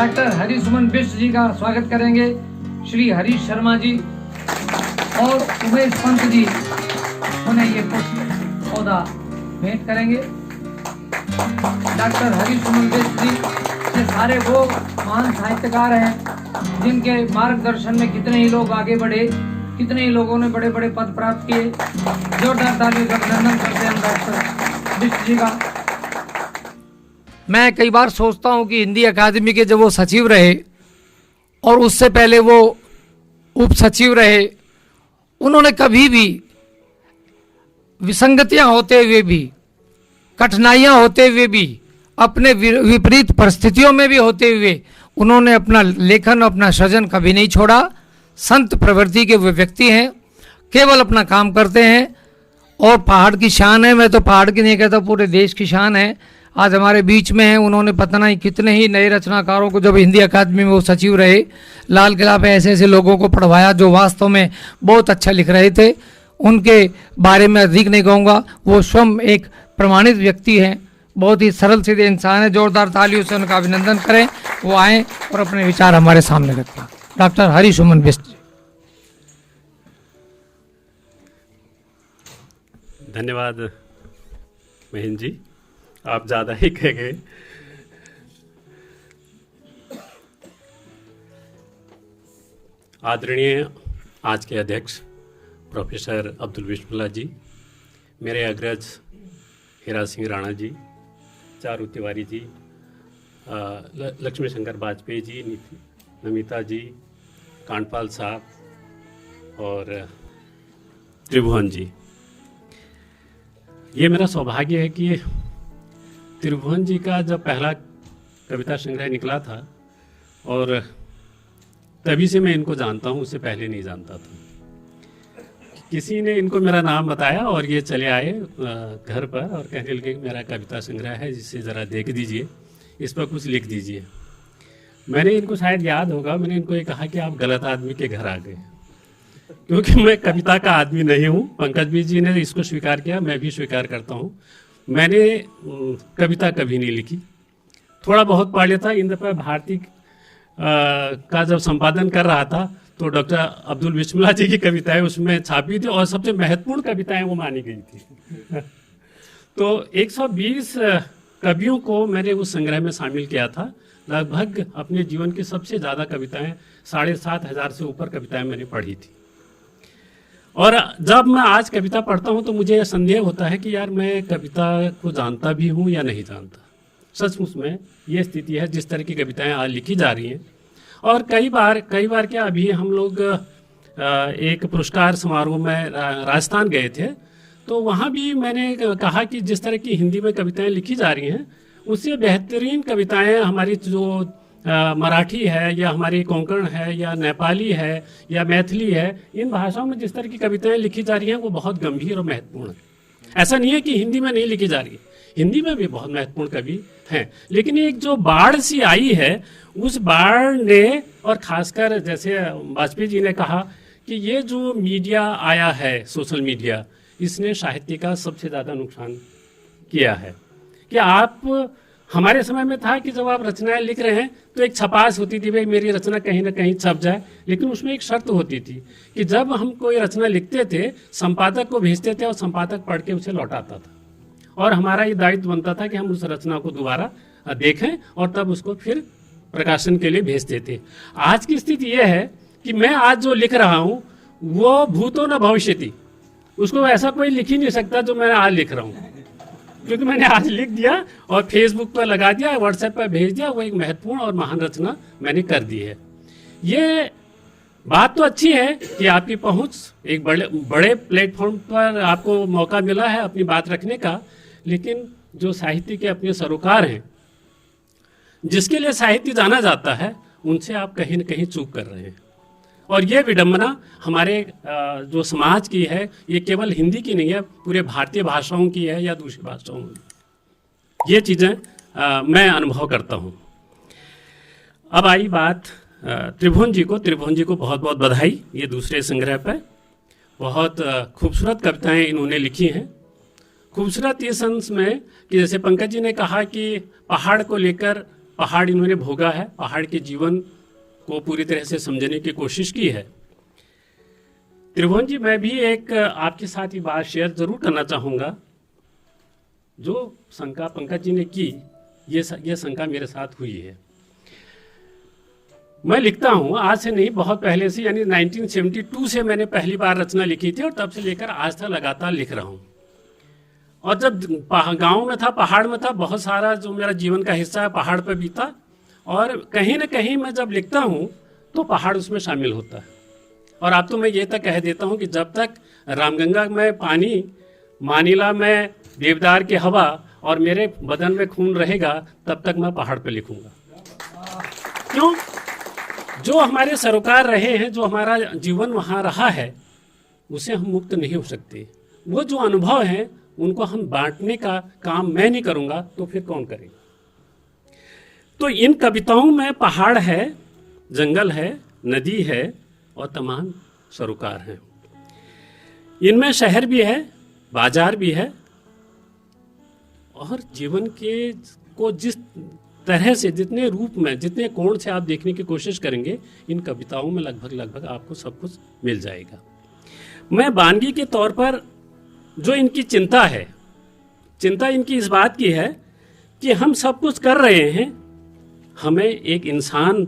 Doctor हरिसुमन Bisht जी का स्वागत करेंगे। श्री हरीश शर्मा जी और उमेश पंत जी उन्हें ये पौधा भेंट करेंगे। डॉक्टर हरिसुमन बिष्ट जी ये सारे वो महान साहित्यकार हैं जिनके मार्गदर्शन में कितने ही लोग आगे बढ़े, कितने ही लोगों ने बड़े बड़े पद प्राप्त किए। जोरदार तालियों का अभिनंदन करते हैं डॉक्टर बिष्ट जी का। मैं कई बार सोचता हूं कि हिंदी अकादमी के जब वो सचिव रहे और उससे पहले वो उप सचिव रहे, उन्होंने कभी भी विसंगतियां होते हुए भी, कठिनाइयां होते हुए भी, अपने विपरीत परिस्थितियों में भी होते हुए उन्होंने अपना लेखन, अपना सृजन कभी नहीं छोड़ा। संत प्रवृत्ति के वो व्यक्ति हैं, केवल अपना काम करते हैं और पहाड़ की शान है। मैं तो पहाड़ की नहीं कहता, पूरे देश की शान है। आज हमारे बीच में है। उन्होंने पता नहीं कितने ही नए रचनाकारों को, जब हिंदी अकादमी में वो सचिव रहे, लाल किला पे ऐसे ऐसे लोगों को पढ़वाया जो वास्तव में बहुत अच्छा लिख रहे थे। उनके बारे में अधिक नहीं कहूँगा, वो स्वयं एक प्रमाणित व्यक्ति हैं, बहुत ही सरल सीधे इंसान है। जोरदार तालियों से उनका अभिनंदन करें। वो आएँ और अपने विचार हमारे सामने रखें। डॉक्टर हरिसुमन बिष्ट। धन्यवाद महेंद्र जी, आप ज़्यादा ही कह गए। आदरणीय आज के अध्यक्ष प्रोफेसर अब्दुल बिस्मिल्लाह जी, मेरे अग्रज हीरा सिंह राणा जी, चारू तिवारी जी, लक्ष्मी शंकर वाजपेयी जी, नमिता जी, कांडपाल साहब और त्रिभुवन जी, ये मेरा सौभाग्य है कि त्रिभुवन जी का जब पहला कविता संग्रह निकला था और तभी से मैं इनको जानता हूँ, उससे पहले नहीं जानता था। किसी ने इनको मेरा नाम बताया और ये चले आए घर पर और कहने लगे मेरा कविता संग्रह है, जिसे ज़रा देख दीजिए, इस पर कुछ लिख दीजिए। मैंने इनको शायद याद होगा, मैंने इनको ये कहा कि आप गलत आदमी के घर आ गए, क्योंकि मैं कविता का आदमी नहीं हूँ। पंकज भी जी ने इसको स्वीकार किया, मैं भी स्वीकार करता हूँ। मैंने कविता कभी नहीं लिखी, थोड़ा बहुत पढ़ लेता। इन दफा भारती का जब संपादन कर रहा था तो डॉक्टर अब्दुल बिस्मिल्लाह जी की कविताएं उसमें छापी थी और सबसे महत्वपूर्ण कविताएं वो मानी गई थी। तो 120 कवियों को मैंने उस संग्रह में शामिल किया था। लगभग अपने जीवन की सबसे ज़्यादा कविताएं, 7,500 से ऊपर कविताएं मैंने पढ़ी थी। और जब मैं आज कविता पढ़ता हूं तो मुझे संदेह होता है कि यार मैं कविता को जानता भी हूं या नहीं जानता। सचमुच में ये स्थिति है, जिस तरह की कविताएं आज लिखी जा रही हैं। और कई बार क्या, अभी हम लोग एक पुरस्कार समारोह में राजस्थान गए थे, तो वहाँ भी मैंने कहा कि जिस तरह की हिंदी में कविताएं लिखी जा रही हैं, उससे बेहतरीन कविताएं हमारी जो मराठी है या हमारी कोंकण है या नेपाली है या मैथिली है, इन भाषाओं में जिस तरह की कविताएं लिखी जा रही हैं वो बहुत गंभीर और महत्वपूर्ण है। ऐसा नहीं है कि हिंदी में नहीं लिखी जा रही, हिंदी में भी बहुत महत्वपूर्ण कवि हैं। लेकिन एक जो बाढ़ सी आई है, उस बाढ़ ने, और खासकर जैसे वाजपेयी जी ने कहा कि ये जो मीडिया आया है, सोशल मीडिया, इसने साहित्य का सबसे ज़्यादा नुकसान किया है। कि आप, हमारे समय में था कि जब आप रचनाएं लिख रहे हैं तो एक छपास होती थी, भाई मेरी रचना कहीं ना कहीं छप जाए। लेकिन उसमें एक शर्त होती थी कि जब हम कोई रचना लिखते थे, संपादक को भेजते थे और संपादक पढ़ के उसे लौटाता था, और हमारा ये दायित्व बनता था कि हम उस रचना को दोबारा देखें और तब उसको फिर प्रकाशन के लिए भेजते थे। आज की स्थिति यह है कि मैं आज जो लिख रहा हूँ वो भूतो न भविष्यति, उसको ऐसा कोई लिख ही नहीं सकता जो मैं आज लिख रहा हूँ, क्योंकि मैंने आज लिख दिया और फेसबुक पर लगा दिया, व्हाट्सएप पर भेज दिया, वो एक महत्वपूर्ण और महान रचना मैंने कर दी है। ये बात तो अच्छी है कि आपकी पहुंच एक बड़े प्लेटफॉर्म पर आपको मौका मिला है अपनी बात रखने का, लेकिन जो साहित्य के अपने सरोकार हैं, जिसके लिए साहित्य जाना जाता है, उनसे आप कहीं न कहीं चूक कर रहे हैं। और ये विडंबना हमारे जो समाज की है, ये केवल हिंदी की नहीं है, पूरे भारतीय भाषाओं की है या दूसरी भाषाओं में। ये चीज़ें मैं अनुभव करता हूँ। अब आई बात त्रिभुवन जी को बहुत बहुत बधाई। ये दूसरे संग्रह पर बहुत खूबसूरत कविताएं इन्होंने लिखी हैं। खूबसूरत ये सेंस में कि जैसे पंकज जी ने कहा कि पहाड़ को लेकर पहाड़ इन्होंने भोगा है, पहाड़ के जीवन को पूरी तरह से समझने की कोशिश की है। त्रिभुवन जी, मैं भी एक आपके साथ ये बात शेयर जरूर करना चाहूँगा। जो शंका पंकज जी ने की, ये शंका मेरे साथ हुई है। मैं लिखता हूँ आज से नहीं, बहुत पहले से, यानी 1972 से मैंने पहली बार रचना लिखी थी और तब से लेकर आज तक लगातार लिख रहा हूँ। और जब गांव में था, पहाड़ में था, बहुत सारा जो मेरा जीवन का हिस्सा है पहाड़ पर बीता, और कहीं ना कहीं मैं जब लिखता हूँ तो पहाड़ उसमें शामिल होता है। और अब तो मैं ये तक कह देता हूँ कि जब तक रामगंगा में पानी, मानिला में देवदार की हवा और मेरे बदन में खून रहेगा, तब तक मैं पहाड़ पे लिखूंगा। क्यों? जो हमारे सरोकार रहे हैं, जो हमारा जीवन वहाँ रहा है, उसे हम मुक्त नहीं हो सकते। वो जो अनुभव हैं उनको हम बांटने का काम मैं नहीं करूंगा तो फिर कौन करेगा? तो इन कविताओं में पहाड़ है, जंगल है, नदी है और तमाम सरोकार हैं। इनमें शहर भी है, बाजार भी है, और जीवन के को जिस तरह से, जितने रूप में, जितने कोण से आप देखने की कोशिश करेंगे, इन कविताओं में लगभग आपको सब कुछ मिल जाएगा। मैं बानगी के तौर पर जो इनकी चिंता है, चिंता इनकी इस बात की है कि हम सब कुछ कर रहे हैं, हमें एक इंसान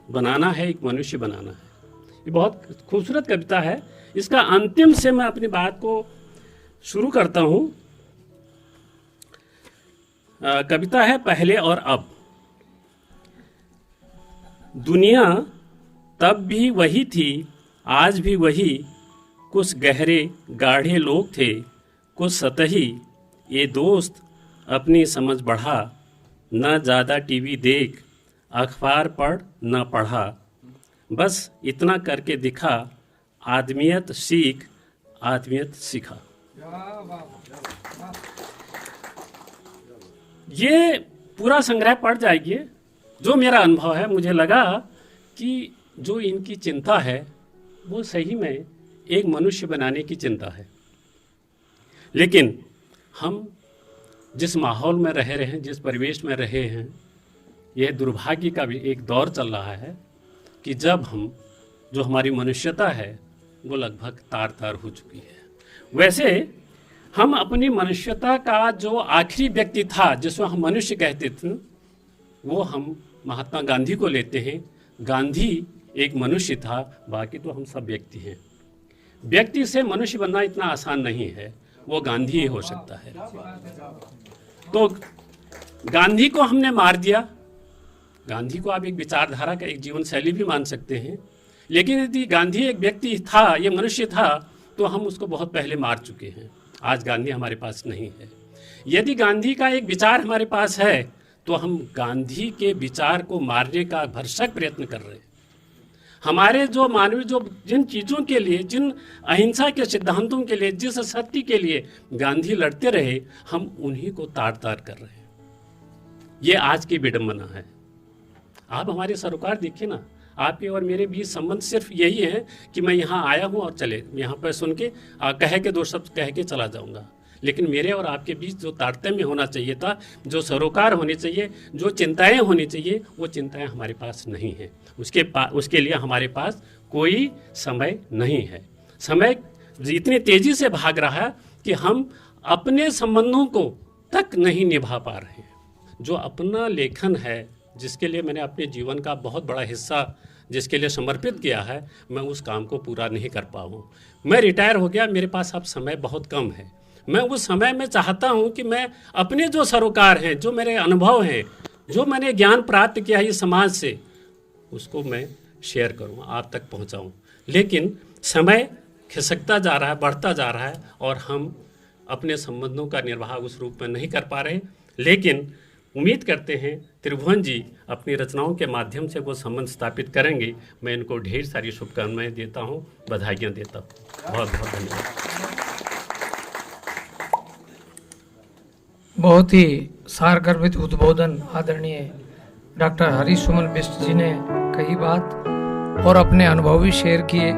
बनाना है, एक मनुष्य बनाना है। ये बहुत खूबसूरत कविता है। इसका अंतिम से मैं अपनी बात को शुरू करता हूं। कविता है पहले और अब। दुनिया तब भी वही थी, आज भी वही, कुछ गहरे गाढ़े लोग थे, कुछ सतही, ये दोस्त अपनी समझ बढ़ा, न ज़्यादा टीवी देख, अखबार पढ़ न पढ़ा, बस इतना करके दिखा, आदमियत सीख, आदमियत सिखा। ये पूरा संग्रह पढ़ जाइए। जो मेरा अनुभव है, मुझे लगा कि जो इनकी चिंता है वो सही में एक मनुष्य बनाने की चिंता है। लेकिन हम जिस माहौल में रह रहे हैं, जिस परिवेश में रहे हैं, यह दुर्भाग्य का भी एक दौर चल रहा है कि जब हम, जो हमारी मनुष्यता है वो लगभग तार तार हो चुकी है। वैसे हम अपनी मनुष्यता का जो आखिरी व्यक्ति था, जिसको हम मनुष्य कहते थे, वो हम महात्मा गांधी को लेते हैं। गांधी एक मनुष्य था, बाकी तो हम सब व्यक्ति हैं। व्यक्ति से मनुष्य बनना इतना आसान नहीं है, वो गांधी ही हो सकता है। तो गांधी को हमने मार दिया। गांधी को आप एक विचारधारा का, एक जीवन शैली भी मान सकते हैं, लेकिन यदि गांधी एक व्यक्ति था, ये मनुष्य था, तो हम उसको बहुत पहले मार चुके हैं। आज गांधी हमारे पास नहीं है। यदि गांधी का एक विचार हमारे पास है, तो हम गांधी के विचार को मारने का भरसक प्रयत्न कर रहे हैं। हमारे जो मानवीय, जो जिन चीज़ों के लिए, जिन अहिंसा के सिद्धांतों के लिए, जिस सत्य के लिए गांधी लड़ते रहे, हम उन्हीं को तार तार कर रहे हैं। ये आज की विडंबना है। आप हमारे सरोकार देखिए ना, आपके और मेरे बीच संबंध सिर्फ यही है कि मैं यहाँ आया हूँ और चले यहाँ पर सुन के कह के दो शब्द कह के चला जाऊँगा। लेकिन मेरे और आपके बीच जो तारतम्य होना चाहिए था, जो सरोकार होने चाहिए, जो चिंताएं होनी चाहिए, वो चिंताएं हमारे पास नहीं है। उसके लिए हमारे पास कोई समय नहीं है। समय इतनी तेजी से भाग रहा है कि हम अपने संबंधों को तक नहीं निभा पा रहे हैं। जो अपना लेखन है, जिसके लिए मैंने अपने जीवन का बहुत बड़ा हिस्सा जिसके लिए समर्पित किया है, मैं उस काम को पूरा नहीं कर पाऊँ। मैं रिटायर हो गया, मेरे पास अब समय बहुत कम है। मैं उस समय में चाहता हूँ कि मैं अपने जो सरोकार हैं, जो मेरे अनुभव हैं, जो मैंने ज्ञान प्राप्त किया है इस समाज से, उसको मैं शेयर करूँ, आप तक पहुँचाऊँ। लेकिन समय खिसकता जा रहा है, बढ़ता जा रहा है, और हम अपने संबंधों का निर्वाह उस रूप में नहीं कर पा रहे। लेकिन उम्मीद करते हैं त्रिभुवन जी अपनी रचनाओं के माध्यम से वो संबंध स्थापित करेंगे। मैं इनको ढेर सारी शुभकामनाएं देता हूँ, बधाइयाँ देता हूँ। बहुत बहुत धन्यवाद। बहुत ही सारगर्भित उद्बोधन आदरणीय डॉक्टर हरीश सुमन बिष्ट जी ने कही बात और अपने अनुभव भी शेयर किए।